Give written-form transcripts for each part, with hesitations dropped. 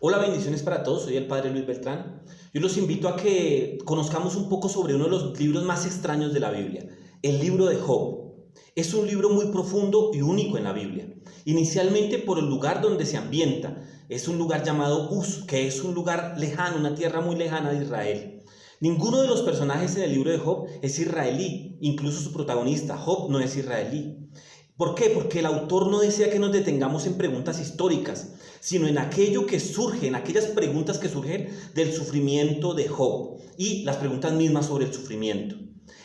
Hola, bendiciones para todos, soy el Padre Luis Beltrán. Yo los invito a que conozcamos un poco sobre uno de los libros más extraños de la Biblia, el libro de Job. Es un libro muy profundo y único en la Biblia, inicialmente por el lugar donde se ambienta. Es un lugar llamado Uz, que es un lugar lejano, una tierra muy lejana de Israel. Ninguno de los personajes en el libro de Job es israelí, incluso su protagonista, Job, no es israelí. ¿Por qué? Porque el autor no desea que nos detengamos en preguntas históricas, sino en aquello que surge, en aquellas preguntas que surgen del sufrimiento de Job y las preguntas mismas sobre el sufrimiento.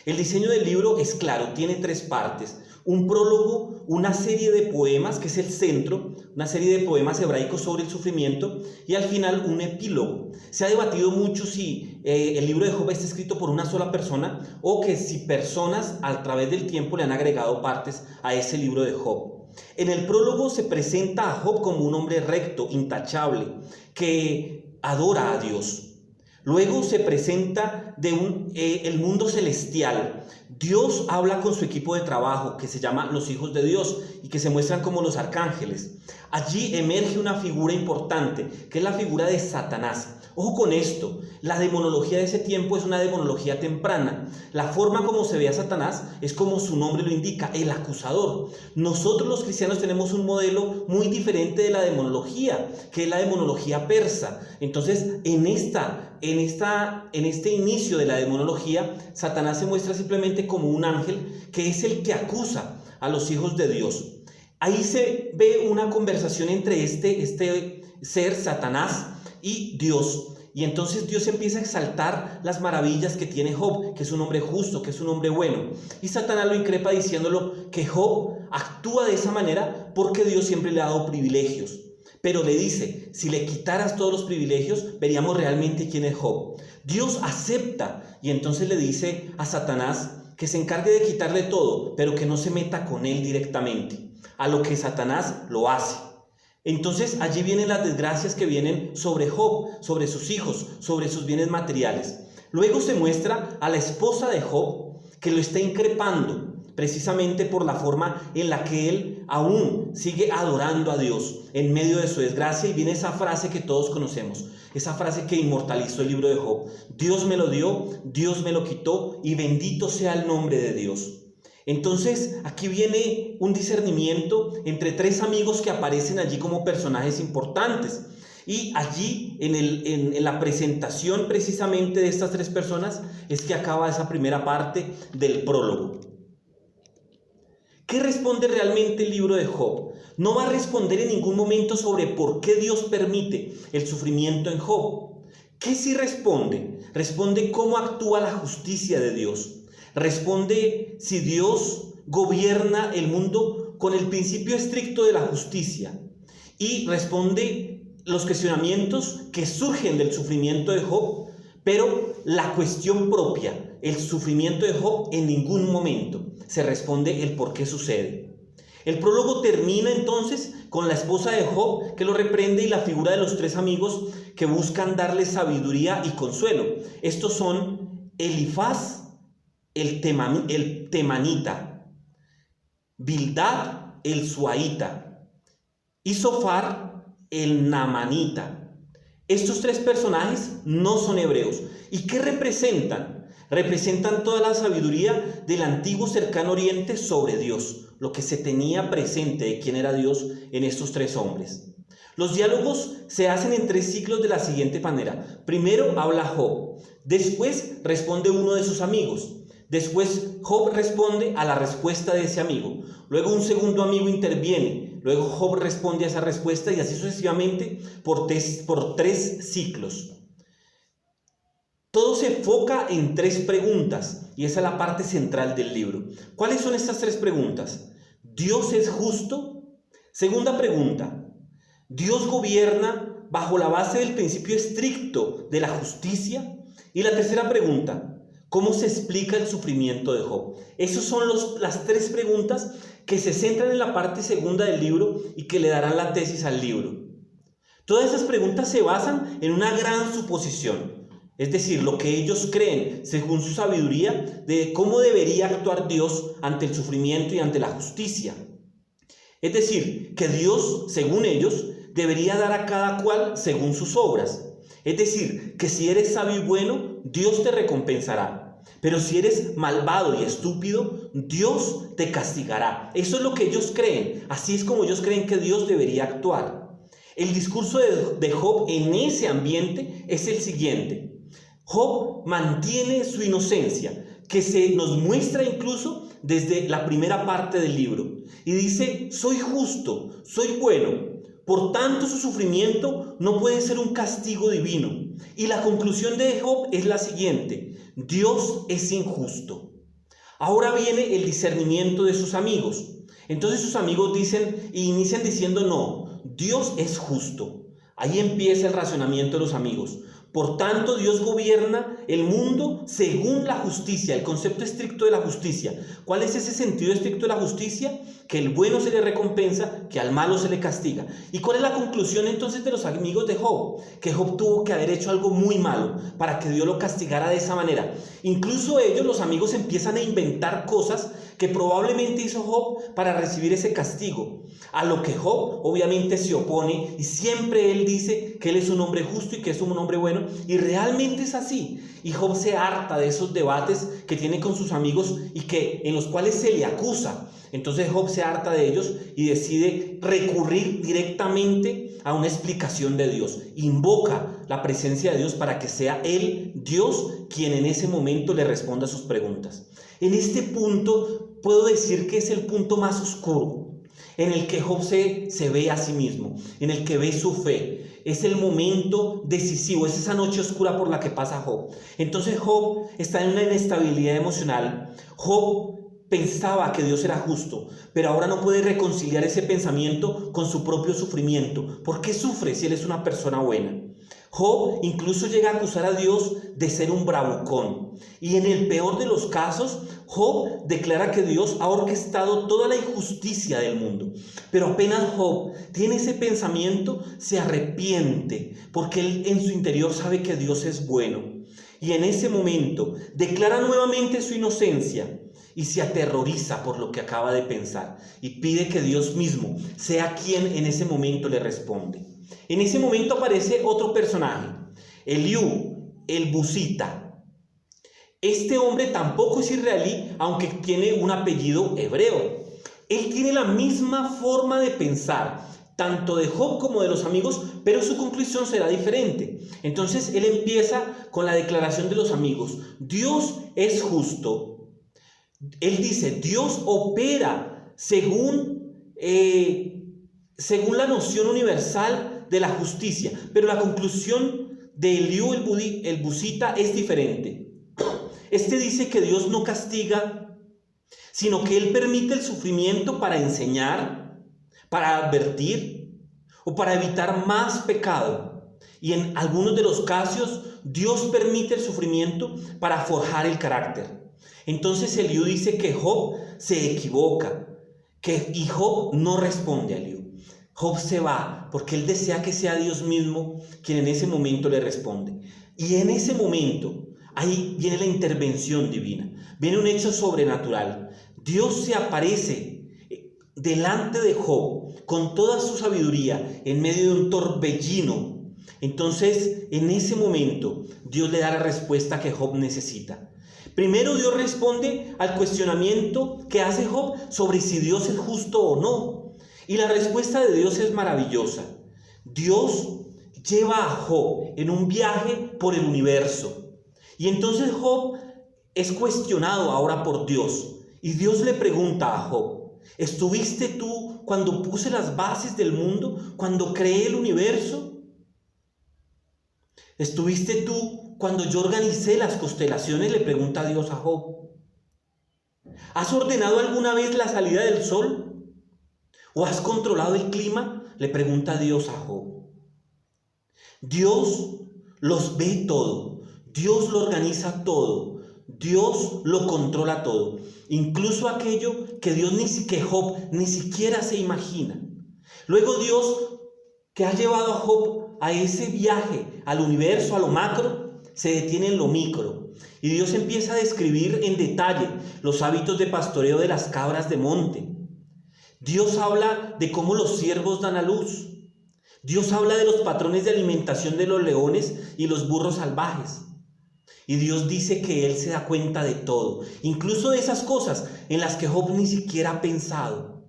El diseño del libro es claro, tiene tres partes: un prólogo, una serie de poemas, que es el centro, una serie de poemas hebraicos sobre el sufrimiento, y al final un epílogo. Se ha debatido mucho si el libro de Job está escrito por una sola persona o que si personas a través del tiempo le han agregado partes a ese libro de Job. En el prólogo se presenta a Job como un hombre recto, intachable, que adora a Dios. Luego se presenta el mundo celestial. Dios habla con su equipo de trabajo, que se llama los hijos de Dios y que se muestran como los arcángeles. Allí emerge una figura importante, que es la figura de Satanás. Ojo con esto, la demonología de ese tiempo es una demonología temprana. La forma como se ve a Satanás es como su nombre lo indica, el acusador. Nosotros los cristianos tenemos un modelo muy diferente de la demonología, que es la demonología persa. Entonces, en este inicio de la demonología, Satanás se muestra simplemente como un ángel que es el que acusa a los hijos de Dios. Ahí se ve una conversación entre este ser, Satanás, y Dios. Y entonces Dios empieza a exaltar las maravillas que tiene Job, que es un hombre justo, que es un hombre bueno. Y Satanás lo increpa diciéndolo que Job actúa de esa manera porque Dios siempre le ha dado privilegios. Pero le dice, si le quitaras todos los privilegios, veríamos realmente quién es Job. Dios acepta y entonces le dice a Satanás que se encargue de quitarle todo, pero que no se meta con él directamente. A lo que Satanás lo hace. Entonces allí vienen las desgracias que vienen sobre Job, sobre sus hijos, sobre sus bienes materiales. Luego se muestra a la esposa de Job que lo está increpando, precisamente por la forma en la que él aún sigue adorando a Dios en medio de su desgracia. Y viene esa frase que todos conocemos, esa frase que inmortalizó el libro de Job: Dios me lo dio, Dios me lo quitó, y bendito sea el nombre de Dios. Entonces aquí viene un discernimiento entre tres amigos que aparecen allí como personajes importantes. Y allí en la presentación precisamente de estas tres personas es que acaba esa primera parte del prólogo. ¿Qué responde realmente el libro de Job? No va a responder en ningún momento sobre por qué Dios permite el sufrimiento en Job. ¿Qué sí responde? Responde cómo actúa la justicia de Dios. Responde si Dios gobierna el mundo con el principio estricto de la justicia. Y responde los cuestionamientos que surgen del sufrimiento de Job, pero la cuestión propia, el sufrimiento de Job, en ningún momento se responde el por qué sucede. El prólogo termina entonces con la esposa de Job que lo reprende y la figura de los tres amigos que buscan darle sabiduría y consuelo. Estos son Elifaz, el temanita, Bildad, el suaita, y Sofar, el namanita. Estos tres personajes no son hebreos. ¿Y qué representan? Representan toda la sabiduría del antiguo cercano oriente sobre Dios, lo que se tenía presente de quién era Dios en estos tres hombres. Los diálogos se hacen en tres ciclos de la siguiente manera. Primero habla Job, después responde uno de sus amigos. Después Job responde a la respuesta de ese amigo. Luego un segundo amigo interviene. Luego Job responde a esa respuesta y así sucesivamente por tres ciclos. Todo se enfoca en tres preguntas y esa es la parte central del libro. ¿Cuáles son estas tres preguntas? ¿Dios es justo? Segunda pregunta, ¿Dios gobierna bajo la base del principio estricto de la justicia? Y la tercera pregunta, ¿cómo se explica el sufrimiento de Job? Esas son las tres preguntas que se centran en la parte segunda del libro y que le darán la tesis al libro. Todas esas preguntas se basan en una gran suposición, es decir, lo que ellos creen según su sabiduría de cómo debería actuar Dios ante el sufrimiento y ante la justicia. Es decir, que Dios, según ellos, debería dar a cada cual según sus obras. Es decir, que si eres sabio y bueno, Dios te recompensará. Pero si eres malvado y estúpido, Dios te castigará. Eso es lo que ellos creen. Así es como ellos creen que Dios debería actuar. El discurso de Job en ese ambiente es el siguiente. Job mantiene su inocencia, que se nos muestra incluso desde la primera parte del libro. Y dice, soy justo, soy bueno. Por tanto, su sufrimiento no puede ser un castigo divino. Y la conclusión de Job es la siguiente: Dios es injusto. Ahora viene el discernimiento de sus amigos. Entonces sus amigos inician diciendo, no, Dios es justo. Ahí empieza el razonamiento de los amigos. Por tanto, Dios gobierna el mundo según la justicia, el concepto estricto de la justicia. ¿Cuál es ese sentido estricto de la justicia? Que el bueno se le recompensa, que al malo se le castiga. ¿Y cuál es la conclusión entonces de los amigos de Job? Que Job tuvo que haber hecho algo muy malo para que Dios lo castigara de esa manera. Incluso ellos, los amigos, empiezan a inventar cosas que probablemente hizo Job para recibir ese castigo. A lo que Job obviamente se opone y siempre él dice que él es un hombre justo y que es un hombre bueno, y realmente es así. Y Job se harta de esos debates que tiene con sus amigos y en los cuales se le acusa. Entonces Job se harta de ellos y decide recurrir directamente a una explicación de Dios. Invoca la presencia de Dios para que sea él, Dios, quien en ese momento le responda a sus preguntas. En este punto puedo decir que es el punto más oscuro, en el que Job se ve a sí mismo, en el que ve su fe. Es el momento decisivo, es esa noche oscura por la que pasa Job. Entonces Job está en una inestabilidad emocional. Job pensaba que Dios era justo, pero ahora no puede reconciliar ese pensamiento con su propio sufrimiento. ¿Por qué sufre si él es una persona buena? Job incluso llega a acusar a Dios de ser un bravucón. Y en el peor de los casos, Job declara que Dios ha orquestado toda la injusticia del mundo. Pero apenas Job tiene ese pensamiento, se arrepiente, porque él en su interior sabe que Dios es bueno. Y en ese momento declara nuevamente su inocencia y se aterroriza por lo que acaba de pensar. Y pide que Dios mismo sea quien en ese momento le responde. En ese momento aparece otro personaje, Eliú, el Busita. Este hombre tampoco es israelí, aunque tiene un apellido hebreo. Él tiene la misma forma de pensar, tanto de Job como de los amigos, pero su conclusión será diferente. Entonces él empieza con la declaración de los amigos: Dios es justo. Él dice, Dios opera según la noción universal de la justicia, pero la conclusión de Eliú el Busita es diferente. Este dice que Dios no castiga, sino que Él permite el sufrimiento para enseñar, para advertir o para evitar más pecado. Y en algunos de los casos, Dios permite el sufrimiento para forjar el carácter. Entonces Eliú dice que Job se equivoca, y Job no responde a Eliú. Job se va porque él desea que sea Dios mismo quien en ese momento le responde. Y en ese momento, ahí viene la intervención divina, viene un hecho sobrenatural. Dios se aparece delante de Job con toda su sabiduría en medio de un torbellino. Entonces, en ese momento, Dios le da la respuesta que Job necesita. Primero, Dios responde al cuestionamiento que hace Job sobre si Dios es justo o no. Y la respuesta de Dios es maravillosa. Dios lleva a Job en un viaje por el universo. Y entonces Job es cuestionado ahora por Dios. Y Dios le pregunta a Job: ¿estuviste tú cuando puse las bases del mundo, cuando creé el universo? ¿Estuviste tú cuando yo organicé las constelaciones? Le pregunta Dios a Job. ¿Has ordenado alguna vez la salida del sol? ¿O has controlado el clima? Le pregunta Dios a Job. Dios los ve todo. Dios lo organiza todo. Dios lo controla todo. Incluso aquello que Job ni siquiera se imagina. Luego Dios, que ha llevado a Job a ese viaje al universo, a lo macro, se detiene en lo micro. Y Dios empieza a describir en detalle los hábitos de pastoreo de las cabras de monte. Dios habla de cómo los ciervos dan a luz. Dios habla de los patrones de alimentación de los leones y los burros salvajes. Y Dios dice que Él se da cuenta de todo, incluso de esas cosas en las que Job ni siquiera ha pensado.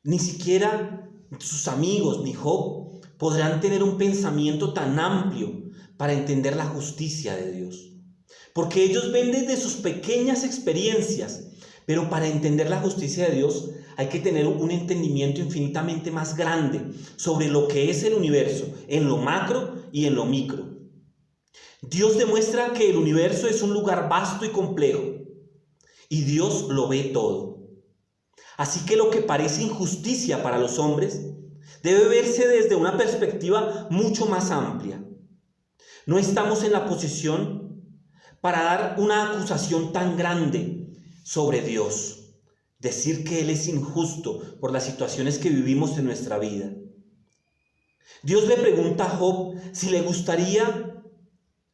Ni siquiera sus amigos ni Job podrán tener un pensamiento tan amplio para entender la justicia de Dios. Porque ellos ven desde sus pequeñas experiencias, pero para entender la justicia de Dios hay que tener un entendimiento infinitamente más grande sobre lo que es el universo, en lo macro y en lo micro. Dios demuestra que el universo es un lugar vasto y complejo, y Dios lo ve todo. Así que lo que parece injusticia para los hombres debe verse desde una perspectiva mucho más amplia. No estamos en la posición para dar una acusación tan grande sobre Dios, decir que Él es injusto por las situaciones que vivimos en nuestra vida. Dios le pregunta a Job si le gustaría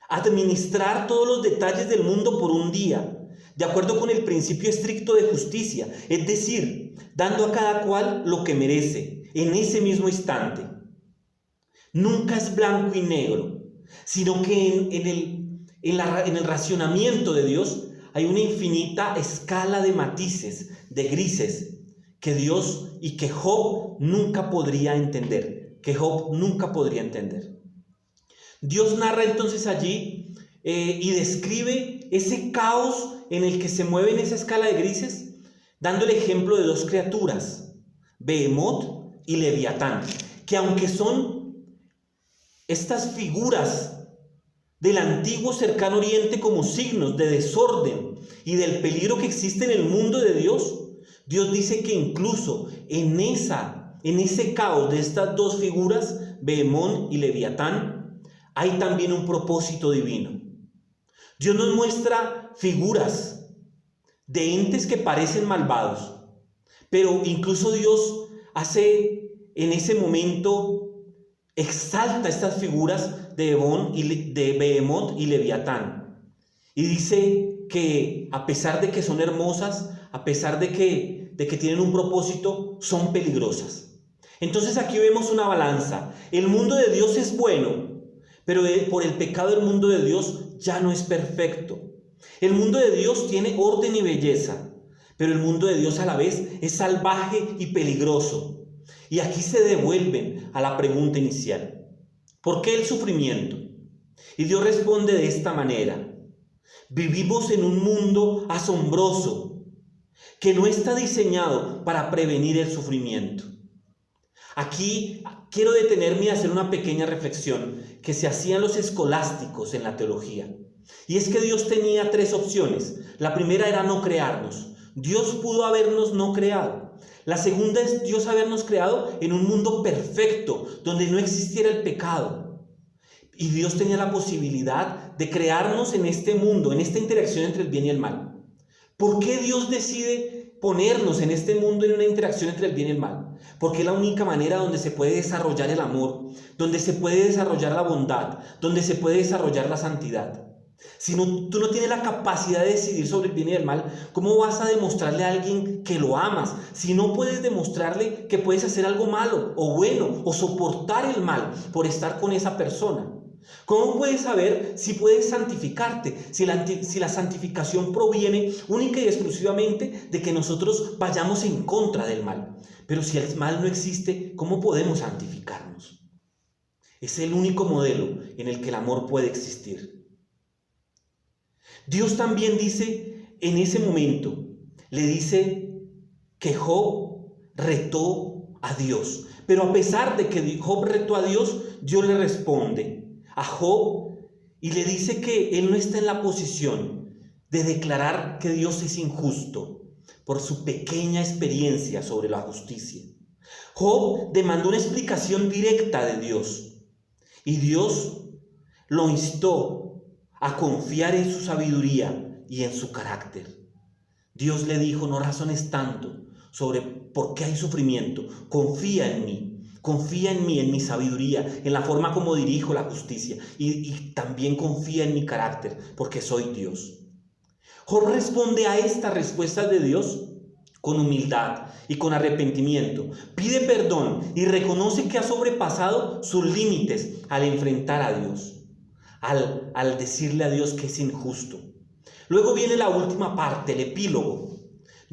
administrar todos los detalles del mundo por un día, de acuerdo con el principio estricto de justicia, es decir, dando a cada cual lo que merece en ese mismo instante. Nunca es blanco y negro, sino que en el racionamiento de Dios hay una infinita escala de matices, de grises, que Dios y que Job nunca podría entender, Dios narra entonces allí y describe ese caos en el que se mueve en esa escala de grises, dando el ejemplo de dos criaturas, Behemoth y Leviatán, que aunque son estas figuras del antiguo cercano oriente como signos de desorden y del peligro que existe en el mundo de Dios, Dios dice que incluso en ese caos de estas dos figuras, Behemoth y Leviatán, hay también un propósito divino. Dios nos muestra figuras de entes que parecen malvados, pero incluso Dios hace en ese momento, exalta estas figuras de Behemoth y Leviatán. Y dice que a pesar de que son hermosas, a pesar de que tienen un propósito, son peligrosas. Entonces aquí vemos una balanza. El mundo de Dios es bueno, pero por el pecado el mundo de Dios ya no es perfecto. El mundo de Dios tiene orden y belleza, pero el mundo de Dios a la vez es salvaje y peligroso. Y aquí se devuelven a la pregunta inicial: ¿por qué el sufrimiento? Y Dios responde de esta manera: vivimos en un mundo asombroso que no está diseñado para prevenir el sufrimiento. Aquí quiero detenerme y hacer una pequeña reflexión que se hacían los escolásticos en la teología. Y es que Dios tenía tres opciones. La primera era no crearnos. Dios pudo habernos no creado. La segunda es Dios habernos creado en un mundo perfecto, donde no existiera el pecado. Y Dios tenía la posibilidad de crearnos en este mundo, en esta interacción entre el bien y el mal. ¿Por qué Dios decide ponernos en este mundo en una interacción entre el bien y el mal? Porque es la única manera donde se puede desarrollar el amor, donde se puede desarrollar la bondad, donde se puede desarrollar la santidad. Si tú no tienes la capacidad de decidir sobre el bien y el mal, ¿cómo vas a demostrarle a alguien que lo amas? Si no puedes demostrarle que puedes hacer algo malo o bueno o soportar el mal por estar con esa persona. ¿Cómo puedes saber si puedes santificarte? Si la santificación proviene única y exclusivamente de que nosotros vayamos en contra del mal. Pero si el mal no existe, ¿cómo podemos santificarnos? Es el único modelo en el que el amor puede existir. Dios también dice, en ese momento, le dice que Job retó a Dios. Pero a pesar de que Job retó a Dios, Dios le responde a Job y le dice que él no está en la posición de declarar que Dios es injusto por su pequeña experiencia sobre la justicia. Job demandó una explicación directa de Dios y Dios lo instó a confiar en su sabiduría y en su carácter. Dios le dijo: no razones tanto sobre por qué hay sufrimiento, confía en mí. Confía en mí, en mi sabiduría, en la forma como dirijo la justicia y también confía en mi carácter, porque soy Dios. Job responde a esta respuesta de Dios con humildad y con arrepentimiento. Pide perdón y reconoce que ha sobrepasado sus límites al enfrentar a Dios, al decirle a Dios que es injusto. Luego viene la última parte, el epílogo.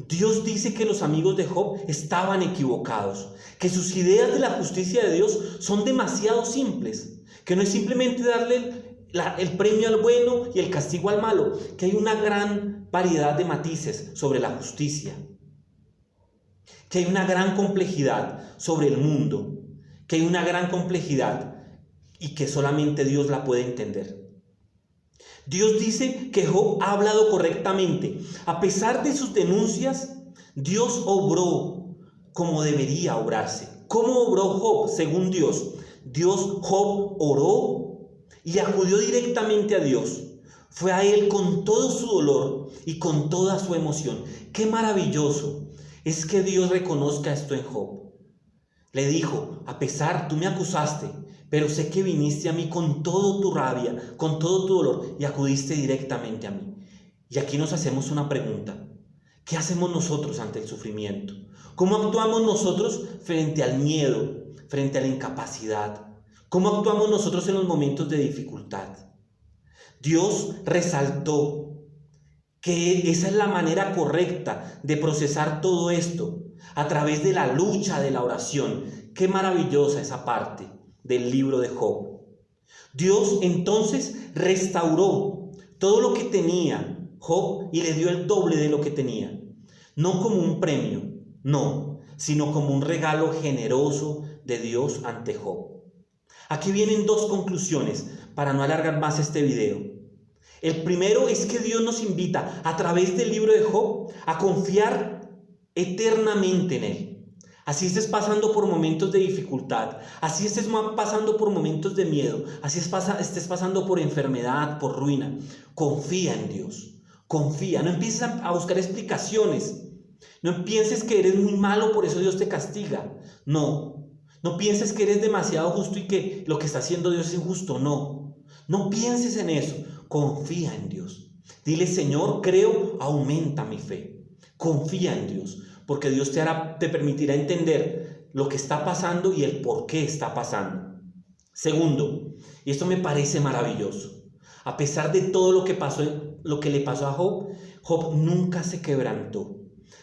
Dios dice que los amigos de Job estaban equivocados, que sus ideas de la justicia de Dios son demasiado simples, que no es simplemente darle el premio al bueno y el castigo al malo, que hay una gran variedad de matices sobre la justicia, que hay una gran complejidad sobre el mundo, que hay una gran complejidad y que solamente Dios la puede entender. Dios dice que Job ha hablado correctamente. A pesar de sus denuncias, Dios obró como debería obrarse. ¿Cómo obró Job según Dios? Job oró y acudió directamente a Dios. Fue a Él con todo su dolor y con toda su emoción. ¡Qué maravilloso es que Dios reconozca esto en Job! Le dijo, a pesar, tú me acusaste, pero sé que viniste a mí con toda tu rabia, con todo tu dolor y acudiste directamente a mí. Y aquí nos hacemos una pregunta. ¿Qué hacemos nosotros ante el sufrimiento? ¿Cómo actuamos nosotros frente al miedo, frente a la incapacidad? ¿Cómo actuamos nosotros en los momentos de dificultad? Dios resaltó que esa es la manera correcta de procesar todo esto, a través de la lucha, de la oración. Qué maravillosa esa parte del libro de Job. Dios entonces restauró todo lo que tenía Job y le dio el doble de lo que tenía. No como un premio, no, sino como un regalo generoso de Dios ante Job. Aquí vienen dos conclusiones para no alargar más este video. El primero es que Dios nos invita a través del libro de Job a confiar eternamente en Él. Así estés pasando por momentos de dificultad, así estés pasando por momentos de miedo, así estés pasando por enfermedad, por ruina. Confía en Dios, confía. No empieces a buscar explicaciones. No pienses que eres muy malo, por eso Dios te castiga. No pienses que eres demasiado justo y que lo que está haciendo Dios es injusto. No pienses en eso. Confía en Dios. Dile, Señor, creo, aumenta mi fe. Confía en Dios, porque Dios te permitirá entender lo que está pasando y el por qué está pasando. Segundo, y esto me parece maravilloso, a pesar de todo lo que le pasó a Job, Job nunca se quebrantó.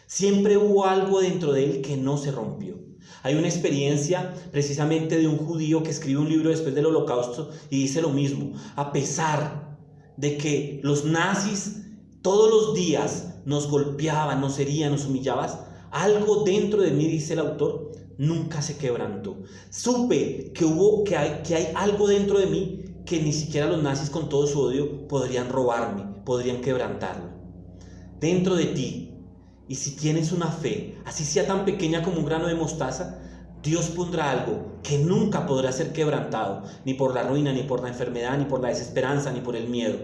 Siempre hubo algo dentro de él que no se rompió. Hay una experiencia precisamente de un judío que escribe un libro después del Holocausto y dice lo mismo. A pesar de que los nazis todos los días nos golpeaban, nos herían, nos humillaban, algo dentro de mí, dice el autor, nunca se quebrantó. Supe que hay algo dentro de mí que ni siquiera los nazis con todo su odio podrían robarme, podrían quebrantarme. Dentro de ti, y si tienes una fe, así sea tan pequeña como un grano de mostaza, Dios pondrá algo que nunca podrá ser quebrantado, ni por la ruina, ni por la enfermedad, ni por la desesperanza, ni por el miedo.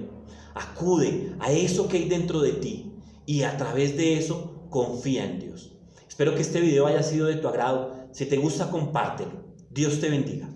Acude a eso que hay dentro de ti y a través de eso confía en Dios. Espero que este video haya sido de tu agrado. Si te gusta, compártelo. Dios te bendiga.